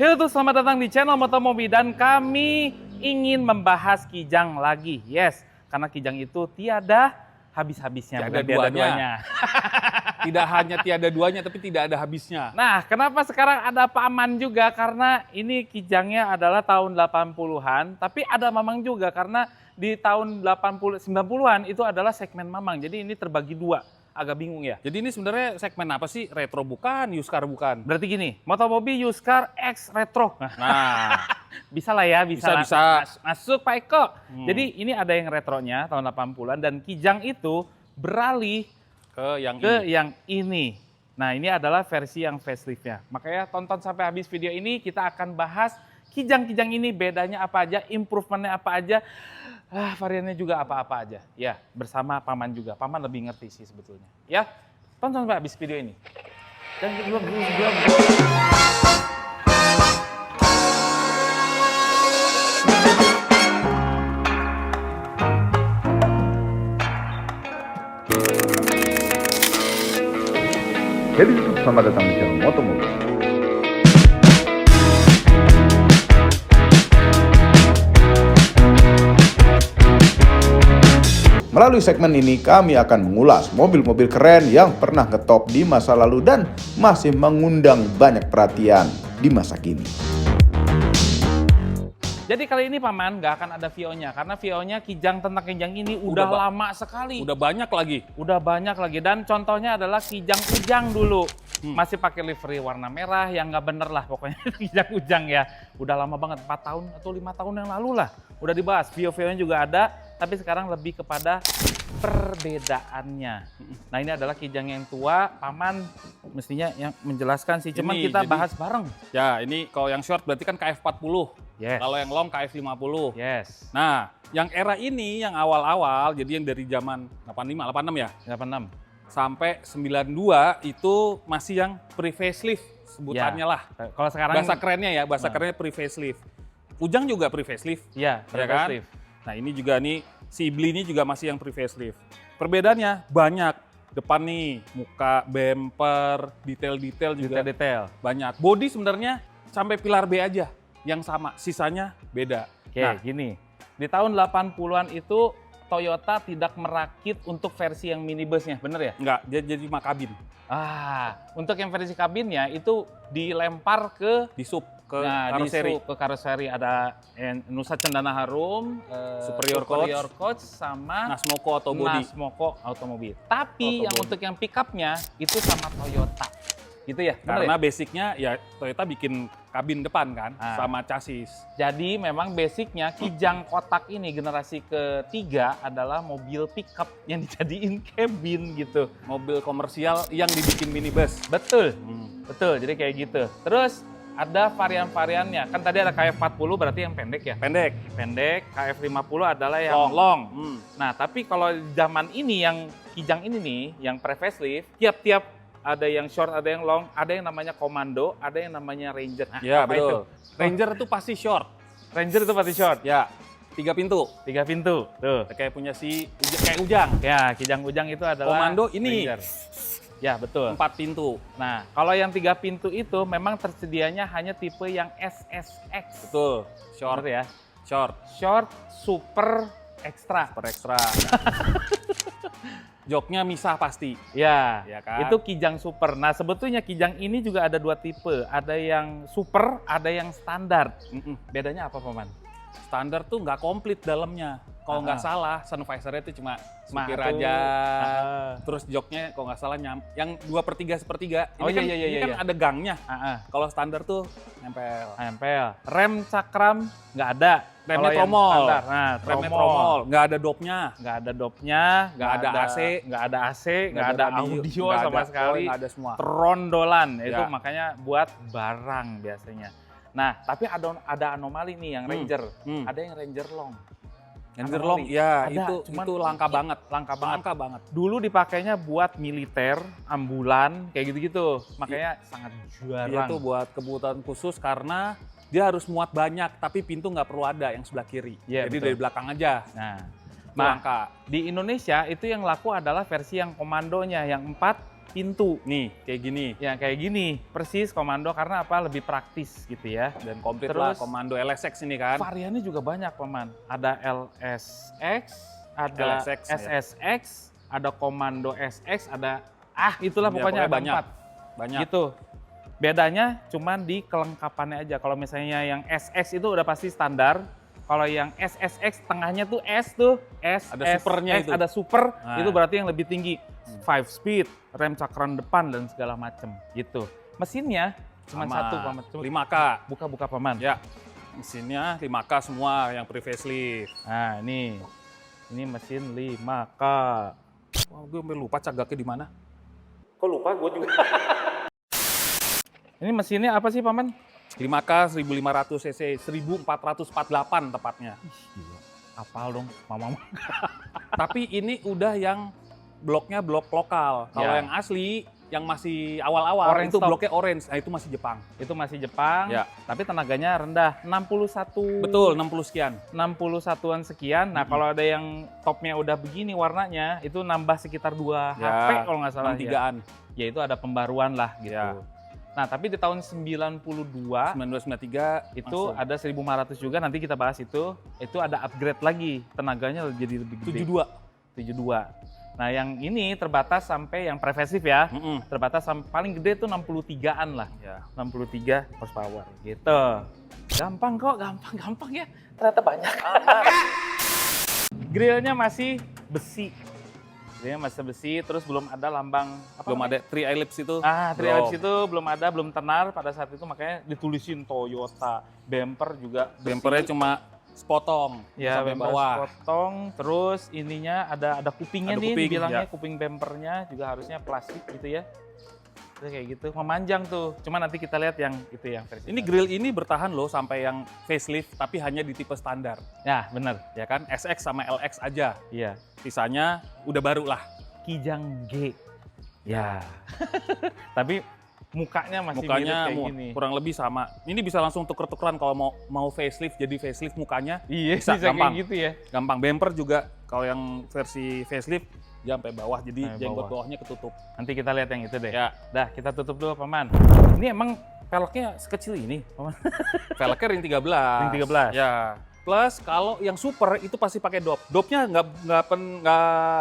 Halo tuh, selamat datang di channel Motomobi dan kami ingin membahas Kijang lagi. Yes, karena Kijang itu tiada habis-habisnya. Tiada duanya. Tidak hanya tiada duanya, tapi tidak ada habisnya. Nah, kenapa sekarang ada Pak Aman juga? Karena ini Kijangnya adalah tahun 80-an, tapi ada Mamang juga karena di tahun 90-an itu adalah segmen Mamang. Jadi ini terbagi dua. Agak bingung ya. Jadi ini sebenarnya segmen apa sih? Retro bukan, used car bukan. Berarti gini, Motomobi used car X retro. Nah, Bisa lah ya, bisa. Bisa. Masuk Pak Eko. Jadi ini ada yang retronya tahun 80-an dan Kijang itu beralih ke yang ini. Nah, ini adalah versi yang facelift-nya. Makanya tonton sampai habis video ini, kita akan bahas Kijang-Kijang ini bedanya apa aja, improve-nya apa aja, variannya juga apa-apa aja. Ya, bersama Paman juga. Paman lebih ngerti sih sebetulnya. Ya, tonton sampai habis video ini. Dan belum. Jadi YouTube, selamat datang di channel Motomobi. Melalui segmen ini kami akan mengulas mobil-mobil keren yang pernah ngetop di masa lalu dan masih mengundang banyak perhatian di masa kini. Jadi kali ini Paman nggak akan ada VO-nya karena VO-nya Kijang tentang Kijang ini udah lama sekali. Udah banyak lagi. Udah banyak lagi dan contohnya adalah Kijang Ujang dulu. Masih pakai livery warna merah yang nggak bener lah pokoknya Kijang Ujang ya. Udah lama banget, 4 tahun atau 5 tahun yang lalu lah. Udah dibahas, VO-VO-nya juga ada, tapi sekarang lebih kepada perbedaannya. Nah ini adalah Kijang yang tua, Paman mestinya yang menjelaskan sih, cuman Ini, kita jadi- bahas bareng. Ya, ini kalau yang short berarti kan KF40. Yes. Kalau yang long KF50. Yes, Nah, yang era ini, yang awal-awal, jadi yang dari zaman 85, 86 ya, 86. sampai 92 itu masih yang pre-facelift sebutannya lah. Kalau sekarang Bahasa kerennya ya, bahasa kerennya pre-facelift. Ujang juga pre-facelift. ya, Ya kan? facelift. Nah ini juga nih, si Ibli ini juga masih yang pre-facelift. Perbedaannya banyak. Depan nih, muka, bumper, detail-detail juga Detail-detail. banyak. Body sebenarnya sampai pilar B aja yang sama, sisanya beda. Oke, Nah, gini. Di tahun 80-an itu Toyota tidak merakit untuk versi yang minibusnya, bener ya? enggak, dia jadi cuma kabin. Untuk yang versi kabinnya itu dilempar ke Di sub, ke di karoseri. ke karoseri ada Nusa Cendana Harum, Superior Coach sama Nasmoko atau body. Nasmoko Automobil. Tapi yang Autobody. untuk yang pickupnya itu sama Toyota. Gitu ya? Bener Karena ya? basicnya ya Toyota bikin kabin depan kan, Ah. sama chassis. Jadi memang basicnya Kijang kotak ini generasi ketiga adalah mobil pickup yang dijadiin cabin gitu. Mobil komersial yang dibikin minibus. Betul, betul. Jadi kayak gitu. Terus ada varian-variannya. Kan tadi ada KF40 berarti yang pendek ya? Pendek. Pendek, KF50 adalah yang long. Hmm. Nah, tapi kalau zaman ini yang Kijang ini nih, yang pre-facelift, tiap-tiap ada yang short, ada yang long, ada yang namanya Komando, ada yang namanya Ranger. Nah, Ya apa betul. itu? Ranger itu pasti short. Ranger itu pasti short. Ya, 3 pintu. 3 pintu. Tuh. Kayak punya kayak Ujang. Ya, Kijang Ujang itu adalah Komando ini. Ranger. Ya, betul. 4 pintu. Nah, kalau yang 3 pintu itu memang tersedianya hanya tipe yang SSX. Betul. Short Bener ya. Short. Short, super, extra. Per ekstra. Joknya misah pasti. Ya, Ya kan? itu Kijang super. Nah, sebetulnya Kijang ini juga ada 2 tipe. Ada yang super, ada yang standar. Bedanya apa, Paman? Standar tuh nggak komplit dalamnya. Kalau nggak salah, sun visor-nya itu cuma supir aja. Terus joknya kalau nggak salah yang 2/3 sepertiga. Oh, iya, Ini kan iya. ada gangnya. Ah, Kalau standar tuh nempel. nempel. Rem cakram nggak ada. Remnya Kalau yang tromol. standar. Nah, Remnya tromol, nggak ada dopnya. Nggak ada dopnya, Nggak ada AC. nggak ada AC, nggak ada radio, audio nggak sama ada, sekali. nggak ada semua. Trondolan, itu Ya. makanya buat barang biasanya. Nah, tapi ada anomali nih yang Ranger. Ada yang Ranger long. Ranger Anomali. long, ya Ada, cuman itu langka banget. Langka banget. Langka banget. Dulu dipakainya buat militer, ambulan, kayak gitu-gitu. Makanya sangat Dia jarang. tuh buat kebutuhan khusus karena dia harus muat banyak, tapi pintu nggak perlu ada yang sebelah kiri. Iya, Jadi betul. dari belakang aja. Nah, Itu langka. di Indonesia itu yang laku adalah versi yang komandonya, yang 4 pintu. Nih, kayak gini. Ya kayak gini, persis komando karena apa? Lebih praktis gitu ya. Dan komplit lah Terus, komando LSX ini kan. variannya juga banyak, Paman. Ada LSX, ada LSX, ya. SSX, ada komando SX, ada itulah Ya, pokoknya ada banyak. 4. Banyak. Gitu. Bedanya cuman di kelengkapannya aja. Kalau misalnya yang SX itu udah pasti standar. Kalau yang SSX tengahnya tuh S tuh, S, Ada supernya itu. Ada super, Nah. itu berarti yang lebih tinggi. 5 speed, rem cakram depan dan segala macem gitu. Mesinnya cuma Sama. satu, Paman. 5K. Buka-buka, Paman. Ya. Mesinnya 5K semua yang pre-facelift. Nah, ini mesin 5K. Wah, gue sampai lupa cagaknya di mana. Kok lupa gue juga. Ini mesinnya apa sih, Paman? 5K 1500 cc, 1448 tepatnya. Gila, apal dong, mama. Tapi ini udah yang bloknya blok lokal. Kalau Ya. yang asli, yang masih awal-awal Orange itu top. bloknya orange. Nah, itu masih Jepang. Itu masih Jepang, Ya. tapi tenaganya rendah, 61. Betul, 60 sekian. 61-an sekian. Nah, kalau ada yang topnya udah begini warnanya, itu nambah sekitar 2 Ya, HP kalau nggak salah ya. 63-an. Ya itu ada pembaruan lah gitu. Ya. Nah, tapi di tahun 92 9293 itu langsung. ada 1500 juga, nanti kita bahas itu. Itu ada upgrade lagi, tenaganya jadi lebih gede. 72. 72. Nah, yang ini terbatas sampai yang pre-facelift ya. Mm-mm. Terbatas sampai paling gede tuh 63-an lah. Ya. 63 horsepower gitu. Gampang kok, gampang ya. Ternyata banyak. Grillnya masih besi. Grillnya masih besi, terus belum ada lambang apa Belum namanya? ada three ellipse itu. Three Belum. ellipse itu belum ada, belum tenar pada saat itu, makanya ditulisin Toyota. Bumper juga besi. Bumpernya cuma sepotong Ya, sampai bumper bawah. potong, terus ininya ada kupingnya Ada nih, kuping, dibilangnya ya. kuping bumpernya juga harusnya plastik gitu ya. Terus kayak gitu, memanjang tuh. Cuma nanti kita lihat yang itu yang versi. Ini grill ini bertahan loh sampai yang facelift, tapi hanya di tipe standar. Ya, bener. Ya kan, SX sama LX aja. Iya. Sisanya udah baru lah. Kijang G. Ya. Tapi mukanya masih Mukanya mirip kayak gini. kurang lebih sama. Ini bisa langsung tuker-tukeran kalau mau facelift, jadi facelift mukanya. Iya, bisa, bisa gampang. kayak gitu ya. Gampang. Bumper juga kalau yang versi facelift dia sampai bawah, jadi Sampai jenggot bawah. bawahnya ketutup. Nanti kita lihat yang itu deh. Ya, Dah, kita tutup dulu, Paman. Ini emang peleknya sekecil ini, Paman. velgnya ring 13. Ring 13. Ya. Plus kalau yang super itu pasti pakai dop. Dopnya nggak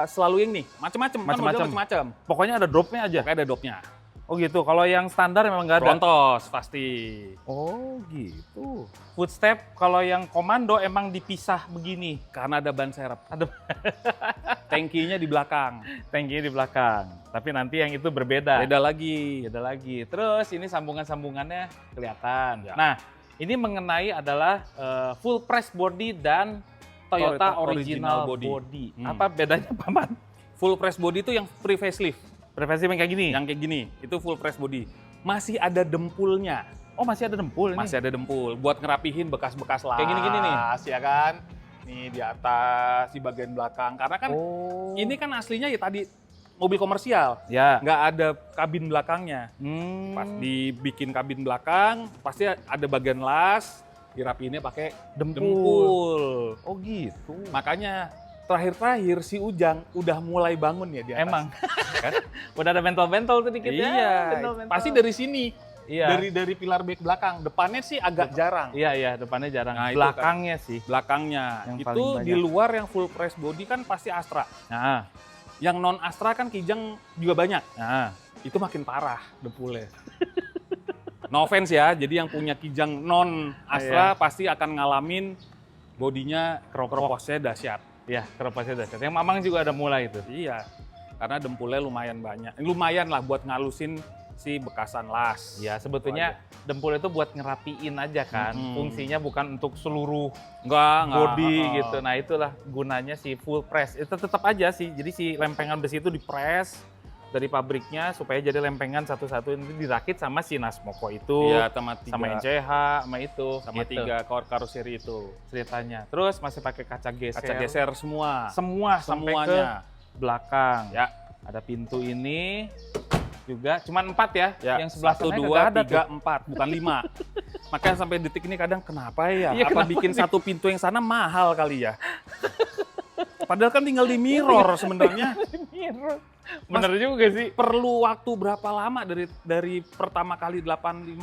selalu yang nih, macam-macam. Macem-macem. Macam-macam. Pokoknya ada dropnya aja. Pakai ada dopnya. Oh gitu, kalau yang standar memang nggak ada. Frontos pasti. Oh gitu. Footstep kalau yang komando emang dipisah begini. Karena ada ban serep. Ada Tankinya di belakang. tankinya di belakang. Tapi nanti yang itu berbeda. Beda lagi. Beda lagi. Terus ini sambungan-sambungannya kelihatan. Ya. Nah, ini mengenai adalah full press body dan Toyota Toyota original original body. body. Apa bedanya, Paman? Full press body itu yang pre facelift. Preferensi yang kayak gini? Yang kayak gini, itu full press body. Masih ada dempulnya. Oh, masih ada dempul ini? Masih ada dempul buat ngerapihin bekas-bekas las. Kayak gini-gini nih? Ya kan? Nih di atas, di bagian belakang. Karena kan Oh. ini kan aslinya ya tadi mobil komersial. Ya. Nggak ada kabin belakangnya. Pas dibikin kabin belakang, pasti ada bagian las, dirapiinnya pakai dempul. Oh gitu. Makanya terakhir-terakhir si Ujang udah mulai bangun ya di atas. Emang. Kan? Udah ada bentol-bentol tuh dikit ya. Iya, Bentol-bentol. pasti dari sini. Iya. Dari pilar back belakang. Depannya sih agak jarang. Iya, depannya jarang. Nah, itu Belakangnya sih. Belakangnya. Yang Itu paling banyak. di luar yang full press body kan pasti Astra. Nah, Yang non Astra kan Kijang juga banyak. nah. Itu makin parah dempulnya. No offense ya, jadi yang punya Kijang non Astra pasti akan ngalamin bodinya kroposnya dahsyat. Iya, keropasnya dahsyat. Yang Mamang juga ada mulai itu. Iya, karena dempulnya lumayan banyak. Lumayan lah buat ngalusin si bekasan las. Ya, sebetulnya dempul itu buat ngerapiin aja kan. Fungsinya bukan untuk seluruh Enggak. body gitu. Nah, itulah gunanya si full press. Itu tetap aja sih. Jadi si lempengan besi itu dipres dari pabriknya supaya jadi lempengan satu-satu ini dirakit sama si Nasmoko itu. Iya, sama tiga. Sama NCH, sama itu. Sama gitu 3 karoseri itu. ceritanya. Terus masih pakai kaca geser. Kaca geser semua. Semua sampai ke Semuanya. belakang. Ya. Ada pintu ini juga, cuman 4 ya. Ya, Yang sebelah 1, sana 2, nggak ada 3, tuh. 4, bukan 5. Makanya sampai detik ini kadang kenapa ya? Iya, Apa kenapa bikin nih? satu pintu yang sana mahal kali ya? Padahal kan tinggal di mirror sebenarnya. Mirror. Bener juga sih. Perlu waktu berapa lama dari pertama kali 86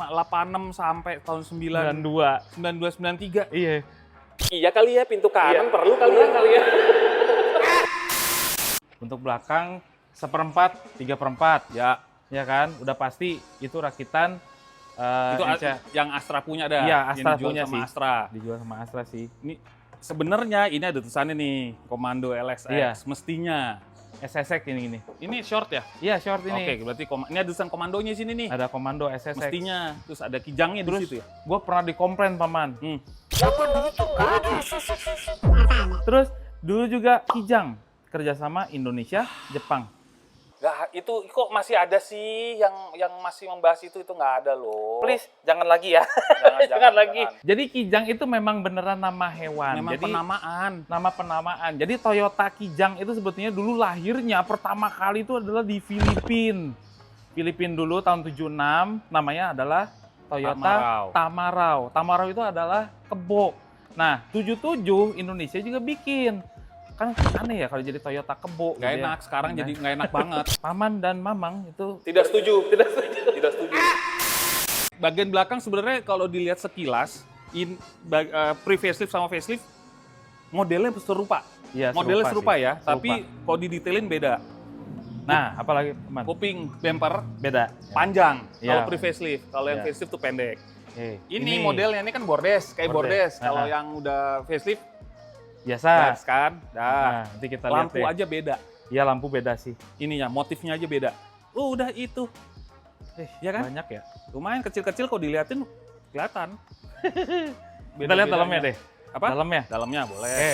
sampai tahun 92. 93? Iya. Iya kali ya, pintu kanan perlu kali ya. Untuk belakang 1/4, 3/4. Ya kan, udah pasti itu rakitan Itu Inca. yang Astra punya dah. Iya, Yang Astra dijual punya sama sih. Astra. Dijual sama Astra sih. Ini sebenarnya ini ada tulisannya nih, Komando LXX. Iya. Mestinya. SSX ini. Ini short ya? Iya, short ini. Oke, berarti ini ada tulisan komandonya sini nih. Ada komando SSX. Mestinya. Terus ada kijangnya di situ ya? Gue pernah dikomplain paman. SSX. Terus dulu juga Kijang kerjasama Indonesia, Jepang. Nggak, itu kok masih ada sih yang masih membahas itu nggak ada loh. Please, jangan lagi ya. Jangan lagi. Jadi Kijang itu memang beneran nama hewan. Memang Jadi penamaan. nama penamaan. Jadi Toyota Kijang itu sebetulnya dulu lahirnya pertama kali itu adalah di Filipina. Filipina dulu tahun 76, namanya adalah Toyota Tamarau. Tamarau itu adalah kebo. Nah, 77 Indonesia juga bikin. Kan aneh ya kalau jadi Toyota kebo. Nggak gitu ya. enak, sekarang jadi nggak enak banget. Paman dan Mamang itu Tidak setuju. Bagian belakang sebenarnya kalau dilihat sekilas, pre-facelift sama facelift, modelnya serupa. ya, Modelnya serupa sih. ya, tapi kalau didetailin beda. Nah, apalagi teman? Kuping bumper Beda. panjang kalau Ya. pre-facelift, kalau yang Ya. facelift tuh pendek. Oke. Ini modelnya ini kan bordes, kayak bordes. Bordes. Kalau Nah. yang udah facelift, biasa. gas kan. Nah, nanti kita lihat Lampu deh. aja beda. Iya, lampu beda sih. Ininya, motifnya aja beda. Udah itu. Ya kan? Banyak ya. Lumayan kecil-kecil kok diliatin kelihatan. Kita lihat dalamnya deh. Apa? Dalamnya. Dalamnya boleh. Oke.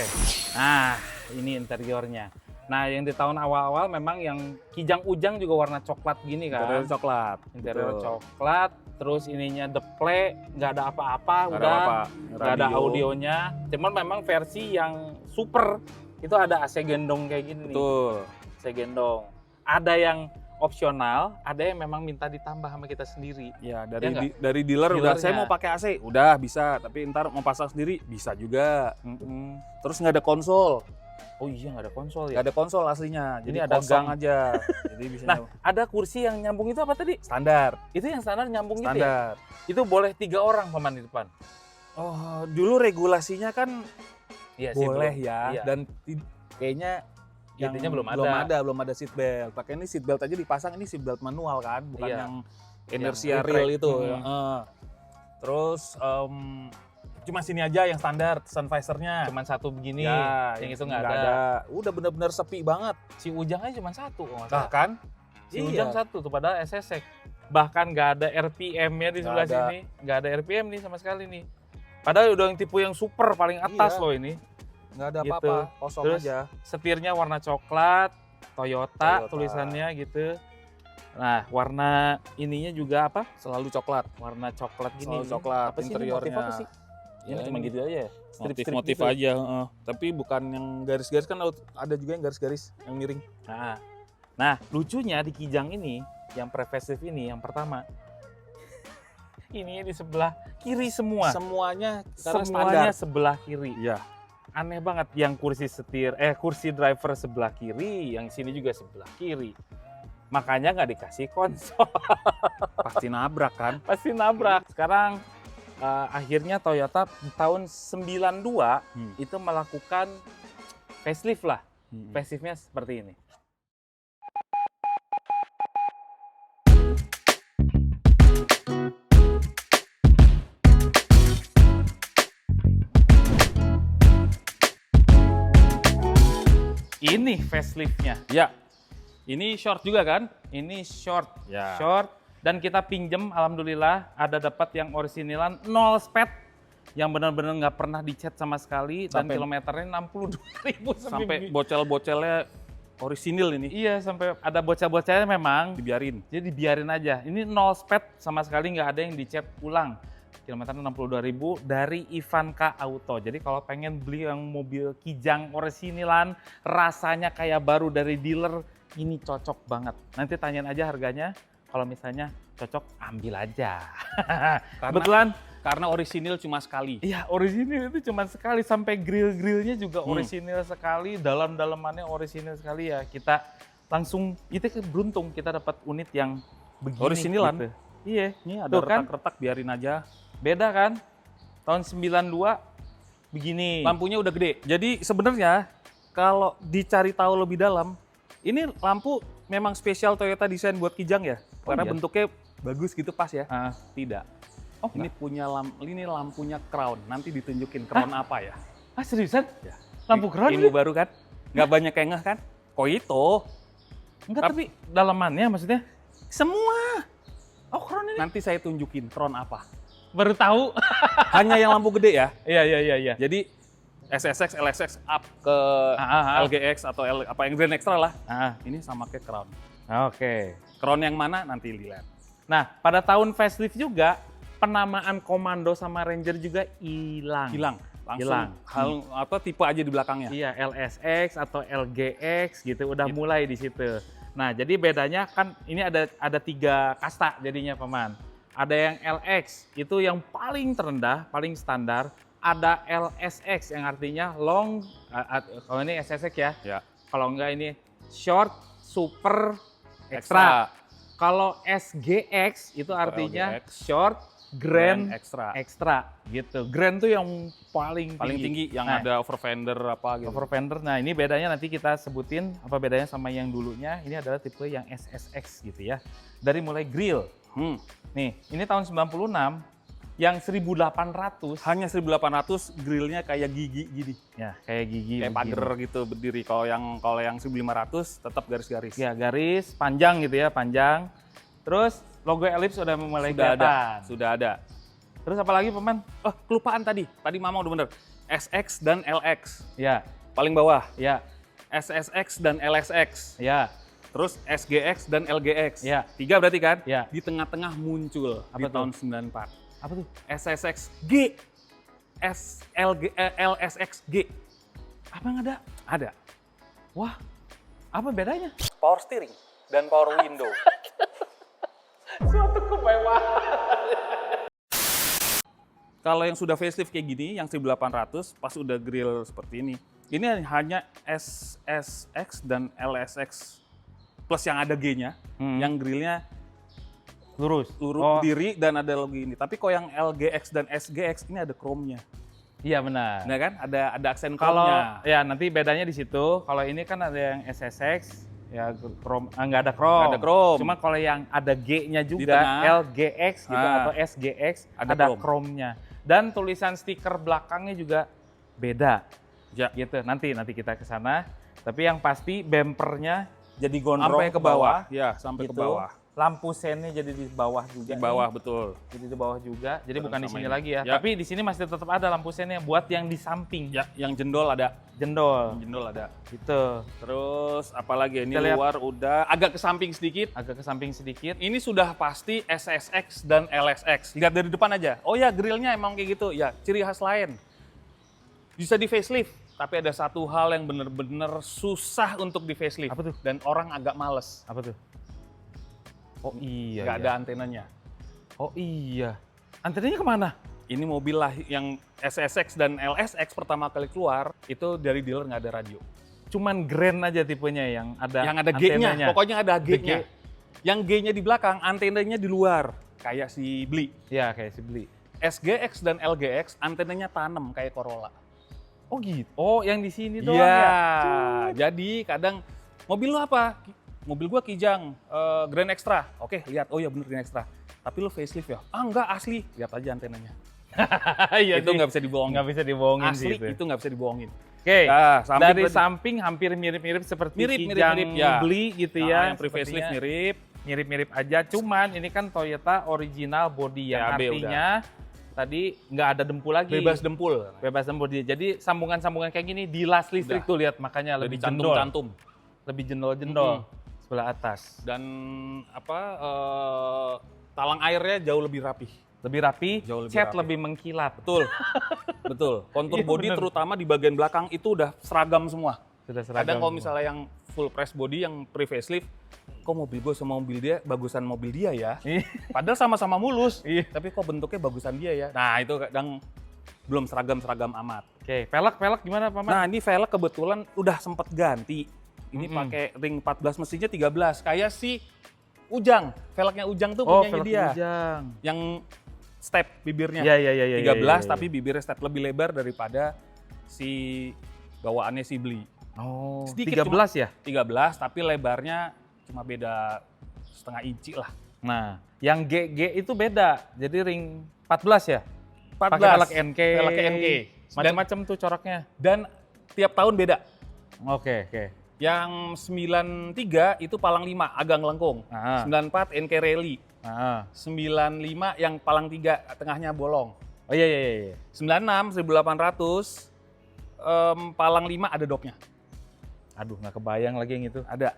Nah, ini interiornya. Nah, yang di tahun awal-awal memang yang Kijang Ujang juga warna coklat gini kan. Interior coklat. Interior Betul. coklat, terus ininya deple, nggak ada apa-apa, Nggak ada udah apa. nggak ada Radio. audionya. Cuman memang versi yang super itu ada AC gendong kayak gini nih. Betul. AC gendong. Ada yang opsional, ada yang memang minta ditambah sama kita sendiri. Ya, Ya dari nggak? dari dealer udah Dealernya. saya mau pakai AC, udah bisa, tapi ntar mau pasang sendiri bisa juga. Terus nggak ada konsol. Oh iya, nggak ada konsol ya. Nggak ada konsol aslinya, jadi Ini ada kosong gang. aja. Jadi bisa Nah, ada kursi yang nyambung itu apa tadi? standar. Itu yang standar nyambung itu ya? Standar. Itu boleh 3 orang paman di depan. Oh, dulu regulasinya kan Iya sih, boleh belum. ya, Iya. dan kayaknya yang Intinya belum ada. seat belt. Pakai ini seat belt aja dipasang, ini seat belt manual kan, bukan Iya. yang inersia Yang real retract. itu. Hmm. Terus cuma sini aja yang standar sun visor-nya. Cuman satu begini, Ya, yang itu nggak ada. Udah bener-bener sepi banget. Si Ujang aja cuma satu kalau nggak Nah, salah. kan? Si Iya. Ujang satu tuh, padahal SSX. Bahkan nggak ada RPM-nya di Nggak sebelah ada. sini. Nggak ada RPM nih sama sekali nih. Padahal udah yang tipe yang super paling atas Iya. loh ini. Nggak ada Gitu. apa-apa, kosong Terus, aja. Setirnya warna coklat, Toyota Toyota. tulisannya gitu. Nah, warna ininya juga apa? Selalu coklat. Warna coklat gini. Selalu coklat, Apa sih ini? interiornya. Motif apa sih? Ya, Ini cuma ini gitu aja ya? Motif-motif gitu. aja, tapi bukan yang garis-garis, kan ada juga yang garis-garis yang miring. Nah, lucunya di Kijang ini, yang pre-facelift ini, yang pertama, ini di sebelah kiri semua. Semuanya karena Semuanya standar. sebelah kiri. Iya. Aneh banget, yang kursi kursi driver sebelah kiri, yang sini juga sebelah kiri. Makanya nggak dikasih konsol, Pasti nabrak kan. pasti nabrak. Sekarang akhirnya Toyota di tahun 92 itu melakukan facelift lah. Faceliftnya seperti ini. Ini faceliftnya. Ya. Ini short juga kan? Ini short, Ya. short. Dan kita pinjem, alhamdulillah ada dapat yang orisinilan 0 sped, yang benar-benar nggak pernah dicat sama sekali, dan Sampai- kilometernya 62.000 Sampai bocel-bocelnya orisinil ini. Iya, sampai ada bocah-bocahnya memang. Dibiarin. Jadi biarin aja. Ini 0 sped sama sekali nggak ada yang dicat ulang. Kilometer 62.000 dari Ivanka Auto. Jadi kalau pengen beli yang mobil Kijang orisinilan, rasanya kayak baru dari dealer, ini cocok banget. Nanti tanyain aja harganya. Kalau misalnya cocok, ambil aja. Kebetulan, Karena orisinil cuma sekali. iya orisinil itu cuma sekali. Sampai grill-grillnya juga orisinil sekali. Dalam-dalamannya orisinil sekali ya. Kita langsung itu beruntung kita dapat unit yang begini. Originalan. Gitu. Iya. Ini ada Tuh kan? retak-retak, biarin aja. Beda kan? Tahun 92 begini. Lampunya udah gede. Jadi sebenarnya kalau dicari tahu lebih dalam, ini lampu memang spesial Toyota desain buat Kijang ya? Karena iya? bentuknya bagus gitu pas ya? Ah, Tidak. oh, Ini ini lampunya Crown. Nanti ditunjukin Crown apa ya? seriusan? Ya. Lampu Crown? Ilmu baru kan? Nggak banyak yang ngeh kan? Kok itu? Enggak, tapi dalamannya maksudnya? Semua. Oh, Crown ini? Nanti saya tunjukin Crown apa. Baru tahu. Hanya yang lampu gede ya. Iya. Jadi SSX, LSX up ke Ah. LGX atau apa yang Grand Extra lah. Ah, Ini sama kayak Crown. oke. Crown yang mana nanti lihat. Nah, pada tahun facelift juga, penamaan Komando sama Ranger juga hilang. Hilang. Langsung Hilang. hal atau tipe aja di belakangnya. Iya, LSX atau LGX gitu udah mulai di situ. Nah, jadi bedanya kan ini ada 3 kasta jadinya Paman. Ada yang LX, itu yang paling terendah, paling standar. Ada LSX yang artinya long, kalau ini SSX ya. Ya. Kalau enggak ini short, super, extra. Kalau SGX itu artinya LGX. short, grand, Extra. extra gitu. Grand tuh yang paling Tinggi yang Nah, ada over fender apa gitu. over fender. Nah, ini bedanya nanti kita sebutin apa bedanya sama yang dulunya. Ini adalah tipe yang SSX gitu ya. Dari mulai grill. Nih, ini tahun 96 yang 1800 Hanya 1800 grillnya kayak gigi gini. ya kayak gigi Kayak begini. pagar gitu berdiri. Kalau yang 1500 tetap garis-garis. Ya, garis panjang gitu ya, panjang. Terus logo ellipse sudah mulai kelihatan. Sudah ada. Terus apa lagi, Paman? Oh, kelupaan tadi. Tadi Mama udah bener. SX dan LX. Ya, Paling bawah. ya, SSX dan LSX. ya. Terus SGX dan LGX. Ya. 3 berarti kan? Ya. Di tengah-tengah muncul Apa di tuh? tahun 94. Apa tuh? SSX G. LSX G. Apa yang ada? Ada. Wah, apa bedanya? Power steering dan power window. Suatu kemewahan. Kalau yang sudah facelift kayak gini, yang 1800 pas udah grill seperti ini hanya SSX dan LSX plus yang ada G-nya, yang grillnya Lurus. lurus diri dan ada logo ini. Tapi kalau yang LGX dan SGX ini ada chrome-nya. Iya benar. Nah kan, ada aksen Kalau chrome-nya. ya nanti bedanya di situ. Kalau ini kan ada yang SSX, ya chrome, nggak ada chrome. Nggak ada chrome. Cuma kalau yang ada G-nya Di juga, tengah. LGX gitu Ah. atau SGX, Ada ada chrome. chrome-nya. Dan tulisan stiker belakangnya juga beda. Ya. Gitu. Nanti kita ke sana. Tapi yang pasti bempernya jadi gondrong Sampai ke bawah. Ya, sampai ke gitu. bawah. Lampu sennya jadi di bawah juga. Di bawah, nih. betul. Jadi di bawah juga. Jadi Bareng bukan di sama sini ini. lagi ya. Ya. Tapi di sini masih tetap ada lampu sennya buat yang di samping. Ya, yang jendol ada. Jendol. Yang jendol ada. Gitu. Terus apalagi ini Kita lihat. luar udah agak ke samping sedikit. Agak ke samping sedikit. Ini sudah pasti SSX dan LSX. Lihat dari depan aja. Oh ya, grillnya emang kayak gitu. Ya, ciri khas lain. Bisa di facelift, tapi ada satu hal yang bener-bener susah untuk di facelift. Apa tuh? Dan orang agak males. Apa tuh? Oh iya. Nggak iya. ada antenanya. Oh iya. Antenanya kemana? Ini mobil lah yang SSX dan LSX pertama kali keluar, itu dari dealer nggak ada radio. Cuman Grand aja tipenya yang ada G-nya, antenanya. pokoknya ada G-nya. G. Yang G-nya di belakang, antenanya di luar. Kayak si Bli. Ya kayak si Beli. SGX dan LGX, antenanya tanam kayak Corolla. Oh gitu. Oh yang di sini doang Iya, ya. jadi kadang mobil lu apa? Mobil gua Kijang, Grand Extra. Oke, lihat. Oh iya bener Grand Extra. Tapi lu facelift ya? Ah enggak, asli. Lihat aja antenanya. Iya Itu sih. nggak bisa dibohongin. Nggak bisa dibohongin Asli sih itu nggak bisa dibohongin. Oke. Nah, samping Dari berarti- samping hampir mirip-mirip seperti Mirip, Kijang ya. Beli gitu Nah, ya. yang pre-facelift Sepertinya mirip. mirip-mirip aja. Cuman ini kan Toyota original body yang PAB artinya tadi nggak ada dempul lagi. Bebas dempul. Bebas dempul dia. Jadi sambungan-sambungan kayak gini di las listrik Udah. tuh lihat makanya Udah lebih jendol. dicantum-cantum. Lebih jendol-jendol sebelah atas. Dan apa talang airnya jauh lebih rapih. Lebih rapi, Jauh lebih cat rapi. lebih mengkilat. Betul. Betul. Kontur Iya, body bener. terutama di bagian belakang itu udah seragam semua. Sudah seragam. Kadang kalau semua. misalnya yang full press body yang pre-facelift, kok mobil gue sama mobil dia bagusan mobil dia ya. Iya. Padahal sama-sama mulus, Iya. tapi kok bentuknya bagusan dia ya. Nah itu kadang belum seragam-seragam amat. Oke, pelek gimana Paman? Nah ini velg kebetulan udah sempet ganti. ini pakai ring 14, mesinnya 13. Kayak si Ujang, velgnya Ujang tuh punyanya velg dia. Ujang. Yang step bibirnya. Iya. 13 tapi bibirnya step lebih lebar daripada si bawaannya si Bli. Oh, Sedikit 13 ya? 13 tapi lebarnya cuma beda setengah inci lah. Nah, yang GG itu beda. Jadi ring 14 ya? 14. Pakai velg NK. Velg NK. Macam-macam tuh coraknya. Dan tiap tahun beda. Oke. Yang 93 itu palang 5 agak ngelengkung. 94 NK Rally. 95 yang palang 3 tengahnya bolong. Oh iya. 96 1800 palang 5 ada dopnya. Aduh, nggak kebayang lagi yang itu. Ada.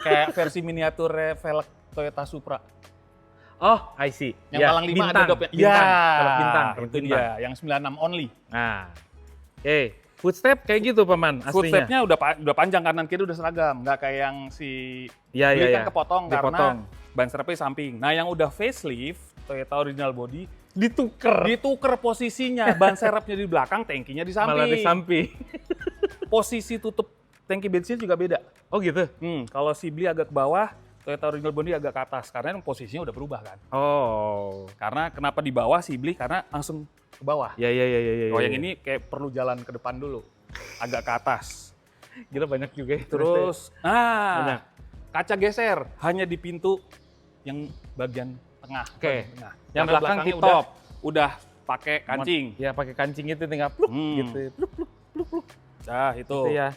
Kayak versi miniatur velg Toyota Supra. Oh, I see. Yang Ya, palang 5 ada bintang. dopnya. Bintang. Ya, Velg bintang. Itu dia, yang 96 only. Nah, oke. Footstep kayak gitu, Paman, aslinya. Footstepnya udah panjang, kanan kiri udah seragam. Nggak kayak yang si Iya. kan kepotong karena ban serepnya samping. Nah, yang udah facelift, Toyota original body, Dituker posisinya. Ban serepnya di belakang, tangkinya di samping. Malah di samping. Posisi tutup tangki bensin juga beda. Oh gitu? Kalau si Bli agak ke bawah, Toyota original body agak ke atas. Karena posisinya udah berubah kan. Oh. Karena kenapa di bawah si Bli? Karena langsung ke bawah. Iya. Kalau yang ini kayak perlu jalan ke depan dulu. Agak ke atas. Gila banyak juga ya. Terus, banyak. Kaca geser hanya di pintu yang bagian tengah. Oke. Tengah. Yang Karena belakang belakangnya tip-top. Udah pakai kancing. Ya pakai kancing itu tinggal pluk gitu. Pluk. Nah, itu. Gitu ya.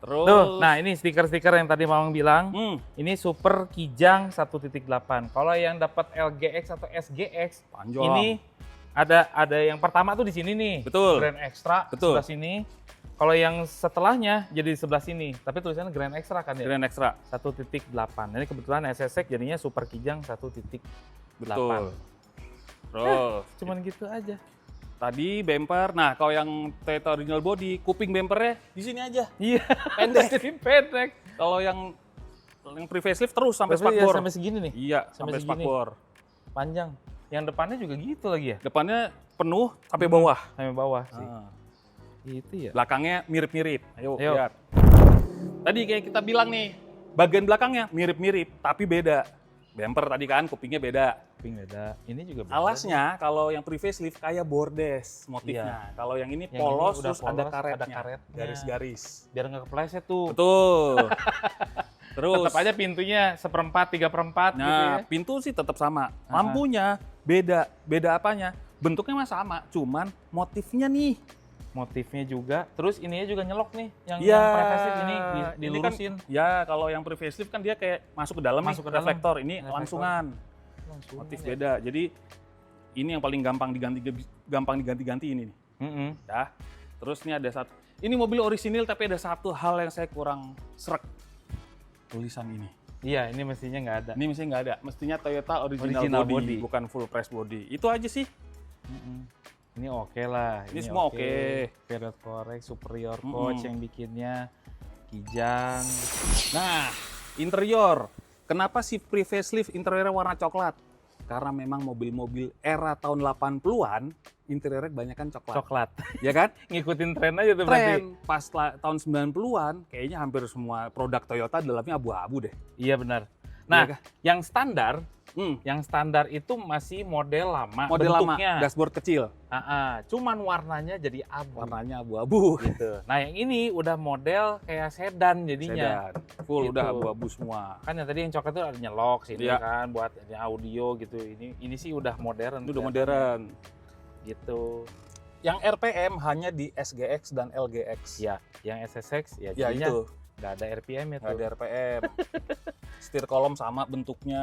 Terus. Tuh, nah ini stiker-stiker yang tadi Mamang bilang. Ini Super Kijang 1.8. Kalau yang dapat LGX atau SGX, Panjang. ini ada yang pertama tuh di sini nih. Betul. Grand Extra Betul. sebelah sini. Kalau yang setelahnya jadi di sebelah sini, tapi tulisannya Grand Extra kan ya? Grand Extra. 1.8. Ini kebetulan SSX jadinya Super Kijang 1.8. Betul. Terus. Cuman gitu aja. Tadi bumper. Nah, kalau yang Toyota original body, kuping bumpernya di sini aja. Iya. Pendek. Jadi pendek. Kalau yang pre-facelift terus sampai Berarti ya spakbor. sampai segini nih. Iya, Sampai sampai segini. spakbor. Panjang. Yang depannya juga gitu lagi ya? Depannya penuh sampai bawah. Sampai bawah sih. Ah. Itu ya. Belakangnya mirip-mirip. Ayo, Ayo. lihat. Tadi kayak kita bilang nih, bagian belakangnya mirip-mirip, tapi beda. Bumper tadi kan, kupingnya beda. Kuping beda. Ini juga beda. Alasnya kalau yang pre-facelift kayak bordes motifnya. Kalau yang ini Yang polos, ini udah terus polos, ada karetnya. ada karetnya. Garis-garis. Biar nggak kepleset tuh. Betul. Terus. Tetap aja pintunya 1/4, 3/4 gitu ya. Nah, pintu sih tetap sama. Lampunya beda. Beda apanya? Bentuknya mah sama, cuman motifnya nih. Motifnya juga. Terus ininya juga nyelok nih. Yang Ya, pre-facelift ini dilurusin. Kan, ya, kalau yang pre-facelift kan dia kayak masuk ke dalam Masuk nih, ke dalam. reflektor. Ini Reflektor. langsungan. Motif beda. Jadi ini yang paling gampang diganti-ganti ini nih. Ya. Terus ini ada satu. Ini mobil orisinil tapi ada satu hal yang saya kurang srek. Tulisan ini. Iya, ini mestinya nggak ada. Ini mestinya nggak ada. Mestinya Toyota original body, bukan full press body. Itu aja sih. Ini oke lah. Ini semua oke. Period correct, superior coach yang bikinnya. Kijang. Nah, interior. Kenapa sih pre-facelift interiornya warna coklat? Karena memang mobil-mobil era tahun 80-an interiornya kebanyakan coklat. Coklat. Ya kan? Ngikutin tren aja tuh berarti. Tren pas tahun 90-an kayaknya hampir semua produk Toyota dalamnya abu-abu deh. Iya benar. Nah, Iya kah? yang standar itu masih model lama. Model bentuknya. lama, dashboard kecil. Cuman warnanya jadi abu. Warnanya abu-abu. Gitu. Nah, yang ini udah model kayak sedan jadinya. Sedan. Full Gitu. udah abu-abu semua. Kan yang tadi yang coklat itu ada nyelok sini Iya. kan buat audio gitu. Ini sih udah modern. Itu udah modern. Gitu. Yang RPM hanya di SGX dan LGX. Ya, yang SSX ya Ya jadinya itu. nggak ada RPM ya Nggak tuh. ada RPM. Setir kolom sama bentuknya.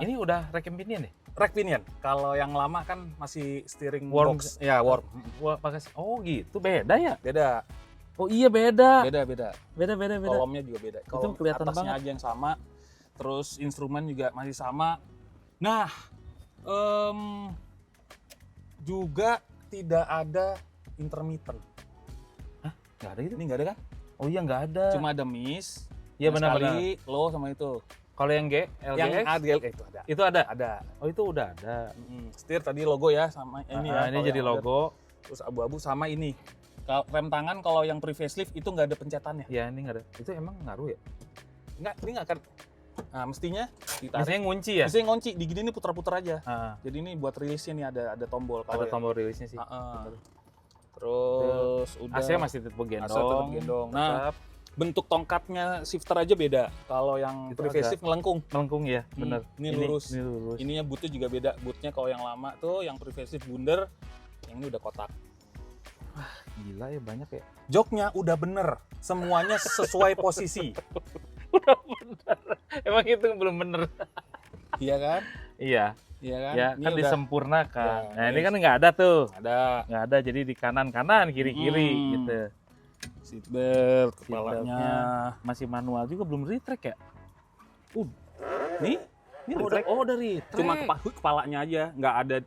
Ini udah rack pinion ya? Rack pinion. Kalau yang lama kan masih steering Worm. box. Ya, worm. Wah, pakai gitu beda ya? Beda. Oh iya beda. Beda. Beda. Kolomnya juga beda. Kolom kelihatan atasnya banget. aja yang sama. Terus instrumen juga masih sama. Nah, juga tidak ada intermittent. Nggak ada gitu? Ini nggak ada kan? Oh iya nggak ada. Cuma ada miss. Iya yang benar-benar. sekali, low sama itu. Kalau yang LGX Yang ADL itu ada. itu ada. Ada. Oh itu udah ada. Setir tadi logo ya sama ini ya. Ini kalau jadi yang ada. logo. Terus abu-abu sama ini. Rem tangan kalau yang pre-facelift itu nggak ada pencetannya. Ya ini nggak ada. Itu emang ngaruh ya? Nggak, ini nggak akan. Nah, mestinya ditarik. Biasanya ngunci ya? Biasanya ngunci, di gini nih putar-putar aja. Ah, Jadi ini buat rilisnya nih ada tombol. ada tombol rilisnya sih. Terus udah. AC masih tetap gendong. AC tetap gendong. Nah, Tetap bentuk tongkatnya shifter aja beda. Kalau yang Itu pre-facelift melengkung. melengkung ya, benar. Ini lurus. Ini lurus. Ininya bootnya juga beda. Bootnya kalau yang lama tuh yang pre-facelift bundar, yang ini udah kotak. Gila ya, banyak ya. Joknya udah bener, semuanya sesuai posisi. Udah bener. Emang itu belum bener. Iya kan? Iya. Iya kan? Ya, Ini kan udah disempurnakan. Ya, Nah, ini nice. kan nggak ada tuh. ada Nggak ada, jadi di kanan-kanan, kiri-kiri gitu. seatbelt, kepalanya. Seatbeltnya masih manual juga, belum retract ya? Nih, ini retract. dari Cuma kepalanya aja, nggak ada,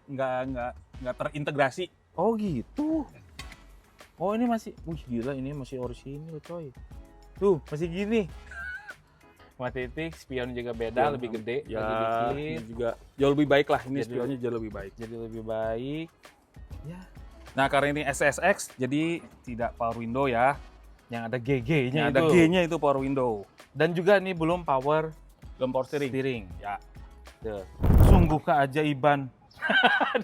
nggak terintegrasi. Oh gitu. Oh ini masih, gila ini masih orisinil coy. Tuh masih gini. Mati titik, spion juga beda, Spion lebih gede, Ya, lebih ini dikit. juga jauh lebih baik lah. Ini Jadi- spionnya jauh lebih baik. Jadi lebih baik. Ya, Nah, karena ini SSX, jadi tidak power window ya. yang ada GG-nya Yang ada itu. G-nya itu power window. Dan juga nih belum power Belum power steering. steering. Ya. Tuh. Sungguh keajaiban.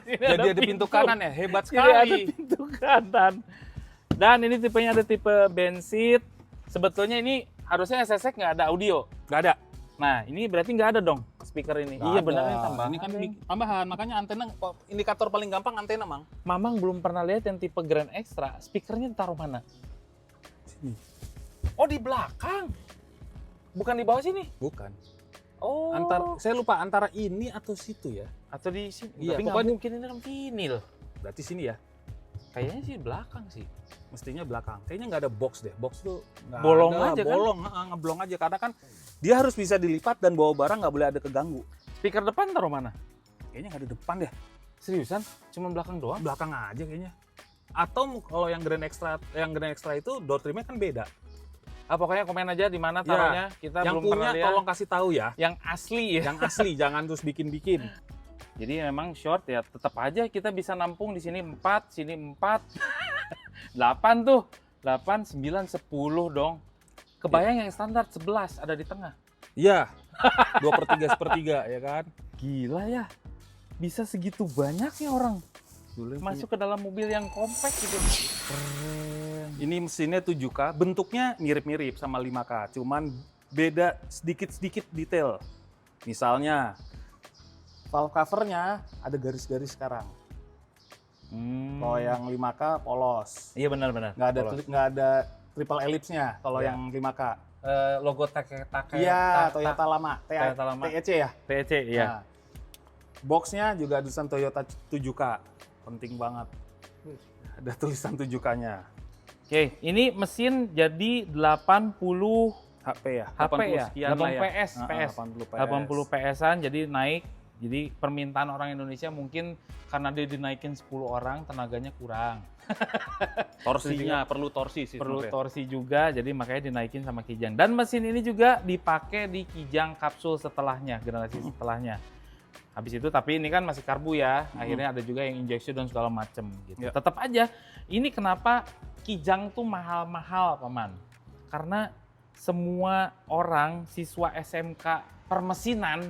Di sini Jadi ada pintu kanan ya, hebat Jadi ada sekali. pintu kanan. Dan ini tipenya ada tipe bensit. Sebetulnya ini harusnya SSX nggak ada audio. Nggak ada. Nah, ini berarti nggak ada dong speaker ini. Iya benar ini tambahan. Ini kan tambahan, makanya antena, indikator paling gampang antena, Mang. Mamang belum pernah lihat yang tipe Grand Extra, speakernya taruh mana? Sini. Oh, di belakang. Bukan di bawah sini. Bukan. Oh. Saya lupa antara ini atau situ ya. atau di sini. Iya, Tapi nggak pokoknya- mungkin ini kan vinil. Berarti sini ya. Kayaknya sih di belakang sih. Mestinya belakang. Kayaknya nggak ada box deh. Box tuh nggak Bolong ada, aja kan? bolong, ngeblong aja. Karena kan dia harus bisa dilipat dan bawa barang nggak boleh ada keganggu. Speaker depan taruh mana? Kayaknya nggak ada depan deh. Seriusan? Cuma belakang doang? Belakang aja kayaknya. Atau kalau yang Grand Extra itu door trimnya kan beda. Ah, pokoknya komen aja di mana Ya, taruhnya. Kita yang belum pernah punya lihat. tolong kasih tahu ya. Yang asli ya. Yang asli, jangan terus bikin-bikin. Jadi memang short ya, tetap aja kita bisa nampung di sini 4, sini 4. 8 tuh. 8, 9, 10 dong. Kebayang yang standar 11 ada di tengah. Iya. 2/3 sepertiga ya kan. Gila ya. Bisa segitu banyaknya orang Dulu masuk ke dalam mobil yang compact gitu. Ini mesinnya 7K, bentuknya mirip-mirip sama 5K, cuman beda sedikit-sedikit detail. Misalnya, valve covernya ada garis-garis sekarang. Kalau yang 5K polos, Iya benar-benar. nggak ada triple ellipse-nya. Kalau Ya. yang 5K, Logo take-take. iya Toyota lama, Toyota lama. TEC ya. TEC, iya. Nah, boxnya juga tulisan Toyota 7K, penting banget. Ada tulisan 7K-nya. Oke, ini mesin jadi 80 HP ya, HP 80 ya, sekian lah 80 ya. PS, Nah, PS. 80 PS. 80 PS-an jadi naik. Jadi permintaan orang Indonesia mungkin karena dia dinaikin 10 orang tenaganya kurang. Torsinya perlu torsi sih. Perlu sebenarnya. torsi juga jadi makanya dinaikin sama Kijang. Dan mesin ini juga dipakai di Kijang kapsul setelahnya, generasi setelahnya. Habis itu tapi ini kan masih karbu ya. Akhirnya ada juga yang injection dan segala macem gitu. Ya. Tetap aja ini kenapa Kijang tuh mahal-mahal, Paman. Karena semua orang siswa SMK permesinan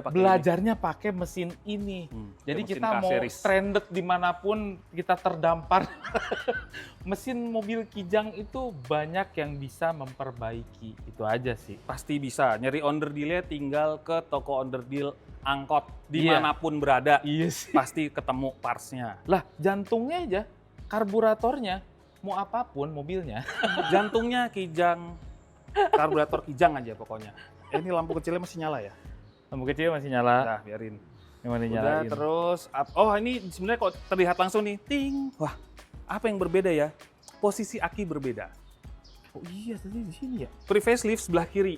belajarnya pakai mesin ini. Jadi mesin kita mau K-series. stranded dimanapun kita terdampar, mesin mobil Kijang itu banyak yang bisa memperbaiki. Itu aja sih. Pasti bisa. Nyari onderdilnya tinggal ke toko onderdil angkot Iya. dimanapun berada. Iya sih. Pasti ketemu partsnya. Lah jantungnya aja, karburatornya, mau apapun mobilnya. Jantungnya Kijang, karburator Kijang aja pokoknya. Ini lampu kecilnya masih nyala ya? Lampu kecil masih nyala. Nah, biarin. Yang mana Udah nyalain. terus, oh ini sebenarnya kok terlihat langsung nih, ting. Wah, apa yang berbeda ya? Posisi aki berbeda. Oh iya, tadi di sini ya. Pre-facelift sebelah kiri.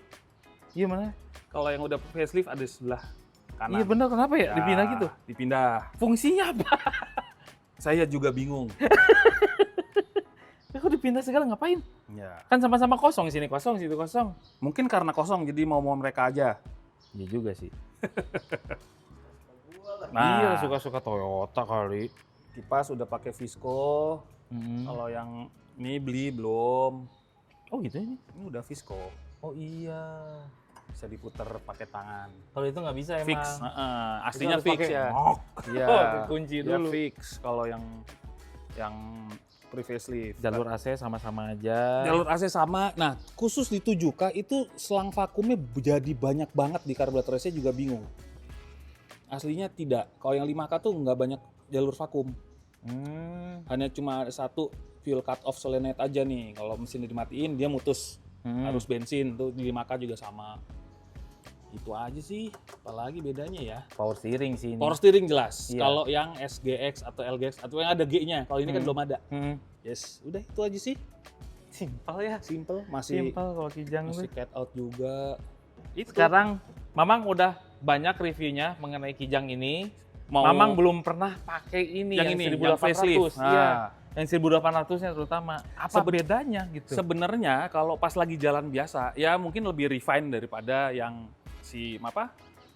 Iya mana? Kalau yang udah facelift ada sebelah kanan. Iya benar, kenapa ya? Dipindah gitu. Dipindah. Fungsinya apa? Saya juga bingung. Kok dipindah segala ngapain? Ya. Kan sama-sama kosong, sini kosong, situ kosong. Mungkin karena kosong jadi mau mereka aja. Iya juga sih. Nah. Iya, suka-suka Toyota kali. Kipas udah pakai Visco. Kalau yang ini beli belum. Oh gitu ini? Ini udah Visco. Oh iya. Bisa diputer pakai tangan. Kalau itu nggak bisa emang. Fix. Aslinya harus fix pakai ya. ngok. Iya. Oh, kunci Dia dulu. fix. Kalau yang pre-facelift. Jalur AC sama-sama aja. Jalur AC sama. Nah, khusus di 7K itu selang vakumnya jadi banyak banget di karburator AC juga bingung. Aslinya tidak. Kalau yang 5K tuh nggak banyak jalur vakum. Hanya cuma ada satu fuel cut off solenoid aja nih. Kalau mesin dimatiin dia mutus. Harus bensin tuh di 5K juga sama. Itu aja sih. Apalagi bedanya ya. Power steering sih ini. Power steering jelas. Iya. Kalau yang SGX atau LGX atau yang ada G-nya. Kalau ini kan belum ada. Yes, udah itu aja sih. Simpel ya. Simple, masih Simpel kalau Kijang masih tuh. cat out juga. Itu. Sekarang Mamang udah banyak reviewnya mengenai Kijang ini. Mau- Mamang belum pernah pakai ini Yang yang, ini, 1800. yang facelift. Iya. Nah. Yang 1800-nya terutama. Apa bedanya gitu? Sebenarnya kalau pas lagi jalan biasa, ya mungkin lebih refine daripada yang si apa?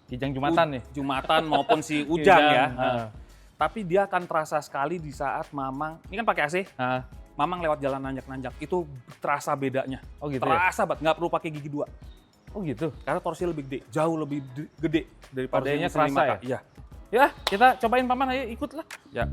Kijang Jumatan nih. Jumatan maupun si Ujang ya. Heeh. Tapi dia akan terasa sekali di saat Mamang, ini kan pakai AC, Heeh. Mamang lewat jalan nanjak-nanjak, itu terasa bedanya. Oh gitu ya? Terasa banget, nggak perlu pakai gigi 2. Oh gitu. Karena torsi lebih gede, jauh lebih gede daripada Padanya mesin kerasa 5K. ya? Iya. Ya, kita cobain Paman, ayo ikutlah. Ya.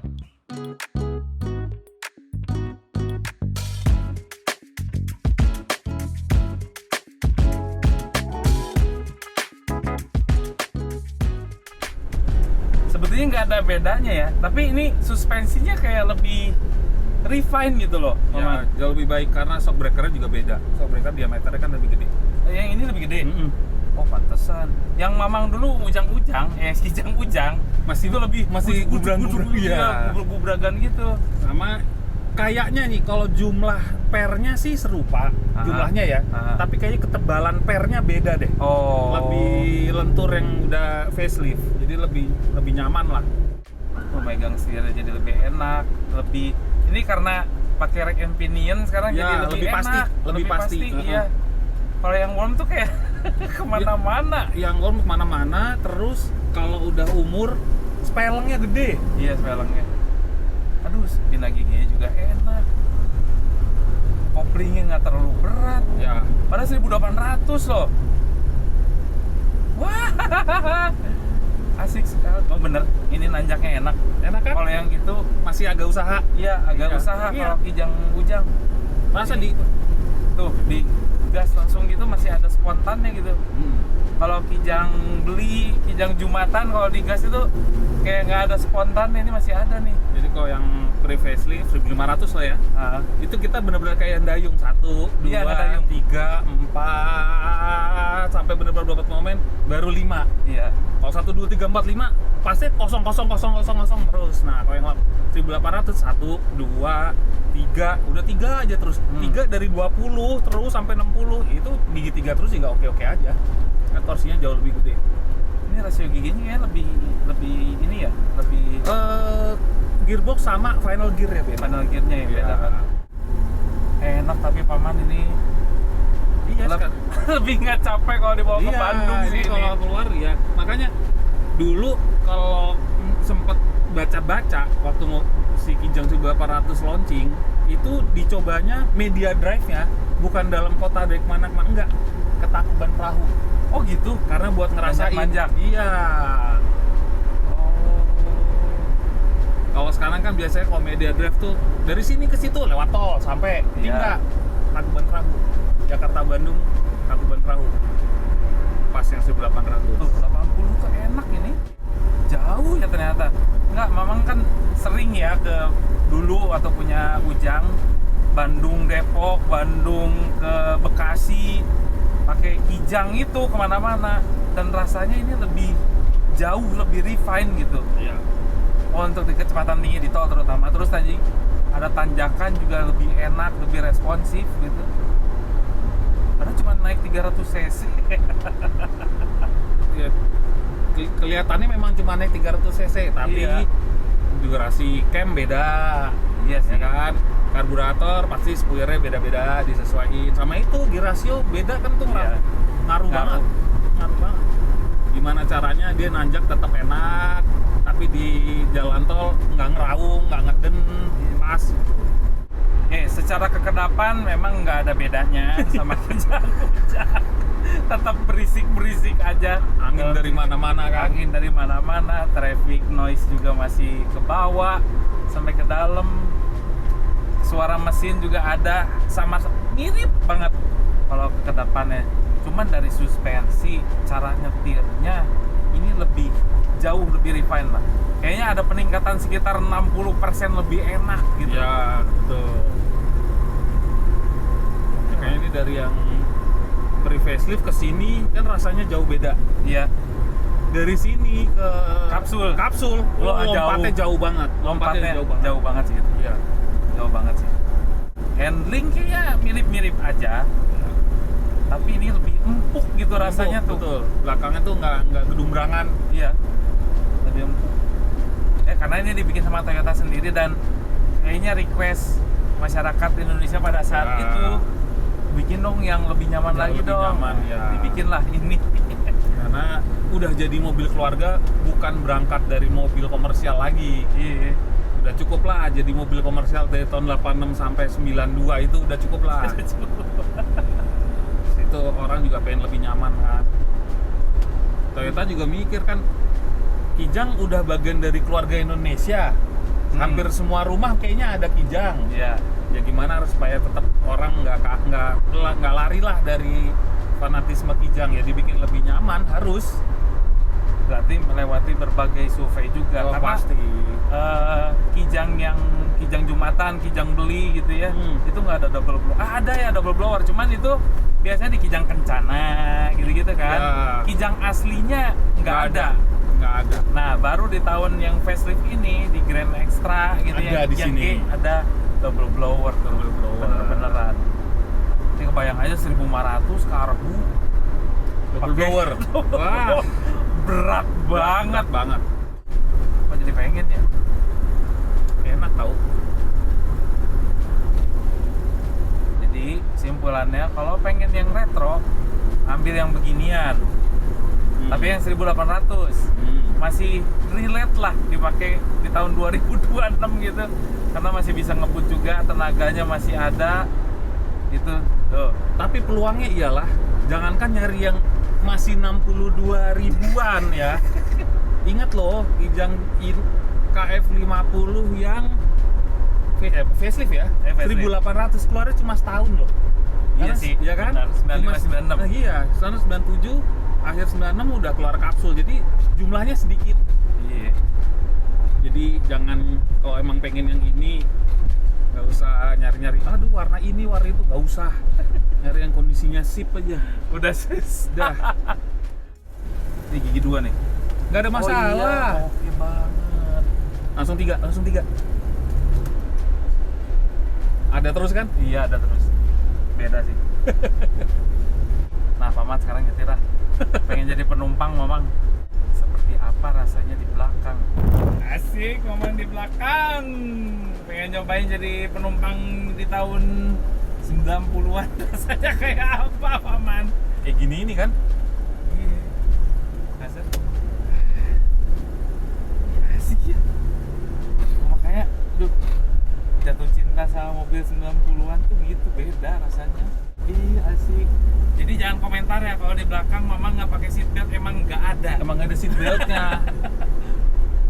Sebetulnya nggak ada bedanya ya, tapi ini suspensinya kayak lebih refine gitu loh, Ya, Paman. jauh lebih baik karena shock breaker-nya juga beda. Shock breaker diameternya kan lebih gede. Yang ini lebih gede. Oh, pantesan. Yang Mamang dulu ujang-ujang, kijang-ujang, Masih itu lebih masih gubrang-gubrang, iya. gubrang-gubragan gitu. Sama kayaknya nih kalau jumlah pernya sih serupa jumlahnya ya, tapi kayaknya ketebalan pernya beda deh. Oh. Lebih lentur yang udah facelift, jadi lebih nyaman lah. Memegang setir jadi lebih enak, lebih ini karena pakai rack and pinion sekarang Ya, jadi lebih pasti, enak, lebih pasti. Iya. Kalau yang worm tuh kayak kemana-mana. Yang worm kemana-mana, terus kalau udah umur spelengnya gede. Iya, spelengnya. Aduh, spina giginya juga enak. Koplingnya nggak terlalu berat. Ya, Padahal 1800 loh. Wah, asik sekali. Oh bener, ini nanjaknya enak. enak kan? Kalau yang itu, Masih agak usaha. iya agak Iya. usaha. Iya. Kalau kijang ujang, Masa di tuh di gas langsung gitu masih ada spontannya gitu. Kalau kijang beli, kijang jumatan kalau di gas itu kayak nggak ada spontannya, ini masih ada nih. Jadi kalau yang pre-facelift 1500 lah ya. Ah, Itu kita benar-benar kayak dayung 1, 2, Iya, ngedayung. 3, 4 sampai benar-benar dapat momen baru 5. iya. Kalau 1, 2, 3, 4, 5 pasti kosong terus. Nah, kalau yang 1800 1, 2, 3, udah 3 aja terus. 3 dari 20 terus sampai 60 itu gigi 3 terus juga oke-oke aja. Kan torsinya jauh lebih gede. Ini rasio giginya kayak lebih ini ya, lebih Gearbox sama final gear ya beda. panel gearnya ya beda kan. Enak tapi Paman ini Iya, lebih nggak capek kalau dibawa ke Bandung sih ini. kalau keluar ya. Makanya dulu kalau sempet baca-baca waktu mau si Kijang 1800 launching itu dicobanya media drive-nya bukan dalam kota dari kemana-kemana, enggak, ke Tangkuban Perahu. Oh gitu. Karena buat ngerasain. Manjak. Iya. Oh. Kalau sekarang kan biasanya kalau media drive tuh dari sini ke situ lewat tol sampai ini Iya. enggak, Tangkuban Perahu. Jakarta Bandung, Tangkuban Perahu. Pas yang 1800. Tuh 80 tuh enak ini. Jauh ya ternyata. Enggak, Mamang kan sering ya ke dulu atau punya Ujang Bandung Depok, Bandung ke Bekasi pakai Kijang itu kemana-mana dan rasanya ini lebih jauh lebih refine gitu. Iya. Oh, untuk di kecepatan tinggi di tol terutama. Terus tadi ada tanjakan juga lebih enak, lebih responsif gitu. Padahal cuma naik 300 cc. Ya, kelihatannya memang cuma naik 300 cc, tapi Iya. durasi cam beda. Iya sih. Ya kan? Karburator pasti spoilernya beda-beda, disesuaiin. Sama itu gear ratio beda kan tuh Iya. ngaruh banget. Ngaruh banget. Gimana caranya dia nanjak tetap enak, Tapi di jalan tol nggak ngeraung, nggak ngeden, pas gitu. Secara kekedapan memang nggak ada bedanya sama Kijang. Tetap berisik aja. Angin dari mana-mana kan. Angin dari mana-mana, traffic noise juga masih ke bawah sampai ke dalam. Suara mesin juga ada, sama mirip banget kalau kekedapannya. Cuman dari suspensi, cara nyetirnya ini jauh lebih refine lah. Kayaknya ada peningkatan sekitar 60% lebih enak gitu. Ya, betul. Kayaknya ini dari yang pre-facelift ke sini kan rasanya jauh beda. Iya. Dari sini ke Kapsul. lompatnya jauh banget. Lompatnya jauh banget sih itu. Iya. Jauh banget sih. Handling kayaknya mirip-mirip aja. Tapi ini lebih empuk gitu rasanya tuh. Betul. Belakangnya tuh nggak gedumbrangan. Iya. Lebih empuk. Karena ini dibikin sama Toyota sendiri dan kayaknya request masyarakat Indonesia pada saat itu bikin dong yang lebih nyaman lagi lebih dong. nyaman, ya. Dibikinlah ini. Karena udah jadi mobil keluarga, bukan berangkat dari mobil komersial lagi. Iya. Udah cukup lah jadi mobil komersial dari tahun 86 sampai 92 itu udah cukup lah. Itu orang juga pengen lebih nyaman kan. Toyota juga mikir kan, Kijang udah bagian dari keluarga Indonesia. Hampir semua rumah kayaknya ada Kijang. Iya. Ya gimana harus supaya tetap orang nggak lari lah dari fanatisme Kijang, ya dibikin lebih nyaman harus. Berarti melewati berbagai survei juga. Oh, Karena pasti. Kijang Jumatan, Kijang beli gitu ya, itu nggak ada double blower. Ada ya double blower, cuman itu biasanya di Kijang Kencana gitu-gitu kan. Ya. Kijang aslinya nggak ada. Nggak ada. Nah, baru di tahun yang facelift ini di Grand Extra gitu Ada di yang sini. G ada double blower tuh. Double blower. Beneran. Ini kebayang aja 1.500 karbu. Double blower. Wah, Berat banget. berat banget. Kok jadi pengen ya? Enak tau. Jadi simpulannya kalau pengen yang retro, ambil yang beginian. Tapi yang 1.800 masih relate lah dipakai di tahun 2026 gitu, karena masih bisa ngebut juga, tenaganya masih ada gitu tuh. Tapi peluangnya iyalah, jangankan nyari yang masih 62 ribuan ya. Ingat loh, Kijang KF50 yang facelift ya, Facelift. 1.800 keluarnya cuma setahun loh. Iya sih, ya kan? benar, 95, 96. Nah, iya, 97 akhir 96 udah keluar kapsul, jadi jumlahnya sedikit. Iya. Jadi jangan, kalau emang pengen yang ini nggak usah nyari-nyari, aduh warna ini warna itu, nggak usah. Nyari yang kondisinya sip aja. Udah sis. Dah. Ini gigi dua nih, nggak ada masalah. Oh iya, oke banget. Langsung tiga. Ada terus kan? Iya, ada terus. Beda sih. Nah, Paman sekarang nyetir lah. Pengen jadi penumpang, Mamang. Seperti apa rasanya di belakang? Asik, Mamang di belakang. Pengen nyobain jadi penumpang di tahun 90-an. Rasanya kayak apa, Paman? Gini ini kan? Iya. Asik. Asik ya. Makanya, duh, jatuh cinta sama mobil 90-an tuh gitu, beda rasanya. Iya, asik. Jadi jangan komentar ya kalau di belakang Mama nggak pakai seatbelt, emang nggak ada. Emang nggak ada seat beltnya.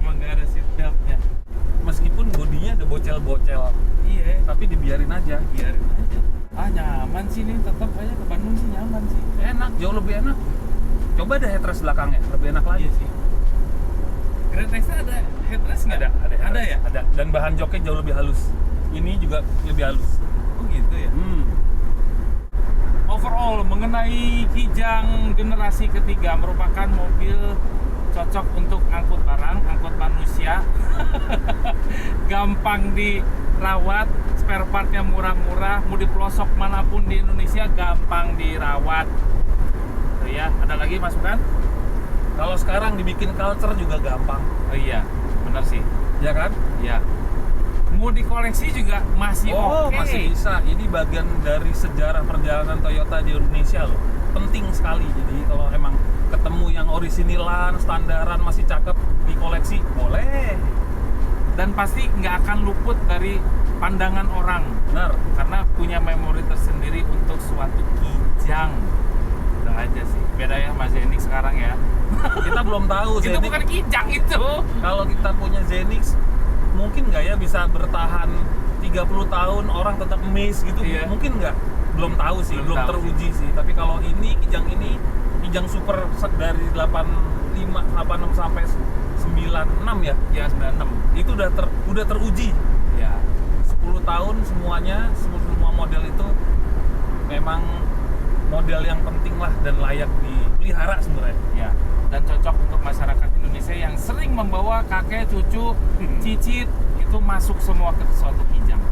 Emang nggak ada seatbeltnya. Meskipun bodinya ada bocel-bocel, Iya, tapi dibiarin aja. biarin aja. Ah, nyaman sih nih, tetap aja ke Bandung sih nyaman sih. Enak, jauh lebih enak. Coba deh headrest belakangnya, lebih enak lagi. Iya sih. Grand Extra ada headrest nggak? Ada ya? Ada. Dan bahan joknya jauh lebih halus. Ini juga lebih halus. Oh gitu ya. Overall mengenai Kijang generasi ketiga merupakan mobil cocok untuk angkut barang, angkut manusia. Gampang dirawat, spare partnya murah-murah, mau di pelosok manapun di Indonesia gampang dirawat. Tuh ya, ada lagi masukan? Kalau sekarang dibikin culture juga gampang, Oh iya, benar sih. ya kan? Iya. Mau dikoleksi juga masih oke. Masih bisa. Ini bagian dari sejarah perjalanan Toyota di Indonesia loh. Penting sekali. Jadi kalau emang ketemu yang orisinilan, standaran, masih cakep di koleksi, boleh. Dan pasti nggak akan luput dari pandangan orang. Benar. Karena punya memori tersendiri untuk suatu kijang. Udah aja sih. Beda ya Mas Zenix sekarang ya. Kita belum tahu Itu Zenix. bukan kijang itu. Kalau kita punya Zenix, mungkin nggak ya bisa bertahan 30 tahun orang tetap amazed gitu? Iya. Mungkin nggak? Belum tahu sih, belum tahu teruji sih. Tapi kalau ini kijang super dari 86 sampai 96 ya? Ya 96. Itu udah teruji. Ya. 10 tahun semuanya, semua model itu memang model yang penting lah dan layak dipelihara sebenarnya. Ya. Dan cocok untuk masyarakat Indonesia yang sering membawa kakek, cucu, cicit itu masuk semua ke suatu kijang.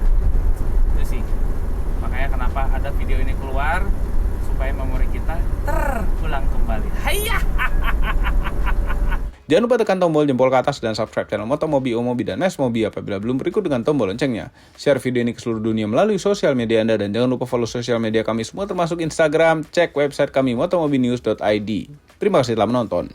Itu sih. Makanya kenapa ada video ini keluar supaya memori kita terulang kembali. Hayya. Jangan lupa tekan tombol jempol ke atas dan subscribe channel Motomobi, Omobi, dan Nesmobi apabila belum berikut dengan tombol loncengnya. Share video ini ke seluruh dunia melalui sosial media Anda dan jangan lupa follow sosial media kami semua termasuk Instagram, cek website kami motomobinews.id. Terima kasih telah menonton.